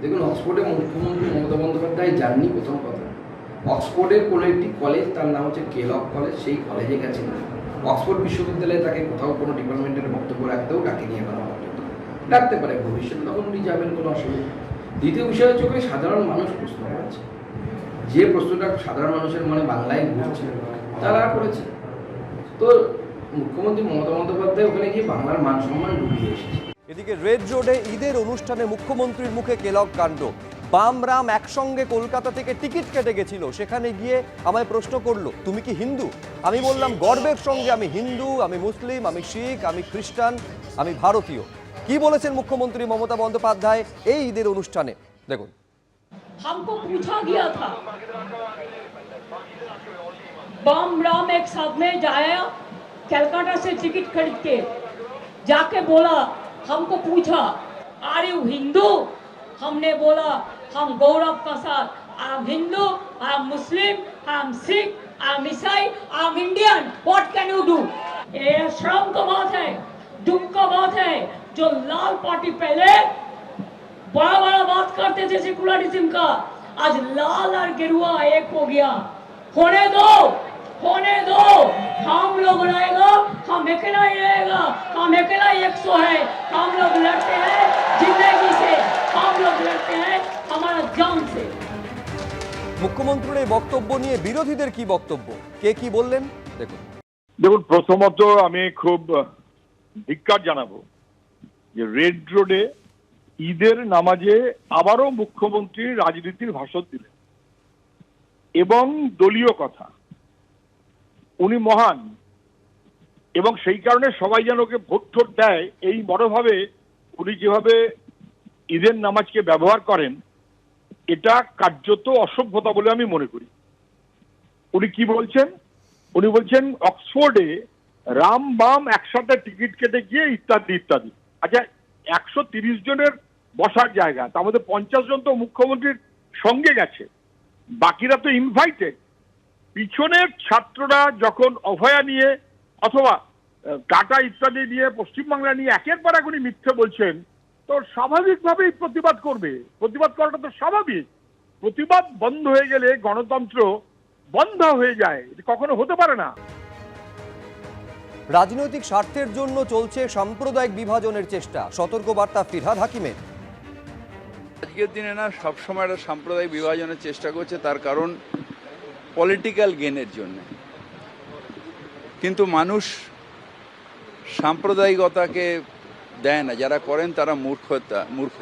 দেখুন, অক্সফোর্ডে মুখ্যমন্ত্রী মমতা বন্দ্যোপাধ্যায় যাননি প্রথম কথা। অক্সফোর্ডের কোনো একটি কলেজ, তার নাম হচ্ছে কেলগ কলেজ, সেই কলেজে গেছেন। অক্সফোর্ড বিশ্ববিদ্যালয়ে তাকে কোথাও কোনো ডিপার্টমেন্টের বক্তব্য রাখতেও ডাকেনি এখনো পর্যন্ত। ডাকতে পারে ভবিষ্যতে, তখন উনি যাবেন, কোনো অসুবিধা। দ্বিতীয় বিষয় হচ্ছে ওখানে সাধারণ মানুষ প্রশ্ন করেছে, যে প্রশ্নটা সাধারণ মানুষের মনে বাংলায় ঘুরছে তারা করেছে। তো মুখ্যমন্ত্রী মমতা বন্দ্যোপাধ্যায় ওখানে গিয়ে বাংলার মান সম্মান ডুবিয়ে এসেছে। এদিকে রেড রোডে ঈদের অনুষ্ঠানে মুখ্যমন্ত্রীর মুখে কেলগ কাণ্ড। বাম রাম একসঙ্গে কলকাতা থেকে টিকিট কেটে গেছিল, সেখানে গিয়ে আমায় প্রশ্ন করলো, তুমি কি হিন্দু? আমি বললাম গর্বের সঙ্গে, আমি হিন্দু, আমি মুসলিম, আমি শিখ, আমি খ্রিস্টান, আমি ভারতীয়। কি বলেছেন মুখ্যমন্ত্রী মমতা বন্দ্যোপাধ্যায় এই ঈদের অনুষ্ঠানে, দেখুন। हमको पूछा गया था, बम राम एक साथ में जाया कलकत्ता से टिकट खरीद के, जाके बोला, हमको पूछा आर यू हिंदू? हमने बोला हम गौरव का साथ I am Hindu, I am Muslim, I am Sikh, I am Isai, I am Indian, what can you do? ये शर्म का बात है, दुख का बात है, जो लाल पार्टी पहले बड़ा बड़ा बात करते थे सेकुलरिज्म का, आज लाल और गेरुआ एक हो गया। होने दो, होने दो, हम लोग रहेगा, हम अकेला ही रहेगा, हम अकेला 100 है, हम लोग लड़ते हैं जिंदगी से, हम लोग लड़ते हैं हमारा जान से। মুখ্যমন্ত্রীর এই বক্তব্য নিয়ে বিরোধীদের কি বক্তব্য, কে কি বললেন, দেখুন। দেখুন, প্রথমত আমি খুব ধিক্কার জানাবো যে রেড রোডে ঈদের নামাজে আবারও মুখ্যমন্ত্রী রাজনীতির ভাষণ দিলেন এবং দলীয় কথা। উনি মহান এবং সেই কারণে সবাই যেন ওকে ভোট ঠোট দেয়, এই মনোভাবে উনি যেভাবে ঈদের নামাজকে ব্যবহার করেন, এটা কার্যত অসভ্যতা বলে আমি মনে করি। উনি কি বলছেন? উনি বলছেন অক্সফোর্ডে রাম বাম একসাথে টিকিট কেটে গিয়ে ইত্যাদি ইত্যাদি। আচ্ছা, 130 জনের বসার জায়গা, তার মধ্যে 50 জন তো মুখ্যমন্ত্রীর সঙ্গে গেছে, বাকিরা তো ইনভাইটেড। পিছনের ছাত্ররা যখন অভয়া নিয়ে অথবা টাটা ইত্যাদি নিয়ে, পশ্চিমবাংলা নিয়ে একের পর এক উনি মিথ্যে বলছেন, তো স্বাভাবিকভাবেই প্রতিবাদ করবে। প্রতিবাদ করাটা তো স্বাভাবিক। প্রতিবাদ বন্ধ হয়ে গেলে গণতন্ত্র বন্ধ হয়ে যায়, এটা কখনো হতে পারে না। রাজনৈতিক স্বার্থের জন্য চলছে সাম্প্রদায়িক বিভাজনের চেষ্টা, সতর্কবার্তা ফিরহাদ হাকিমের। আজকের দিনে না সবসময় একটা সাম্প্রদায়িক বিভাজনের চেষ্টা করছে, তার কারণ পলিটিক্যাল গেনের জন্য। কিন্তু মানুষ সাম্প্রদায়িকতাকে দেয় না, যারা করেন তারা মূর্খ।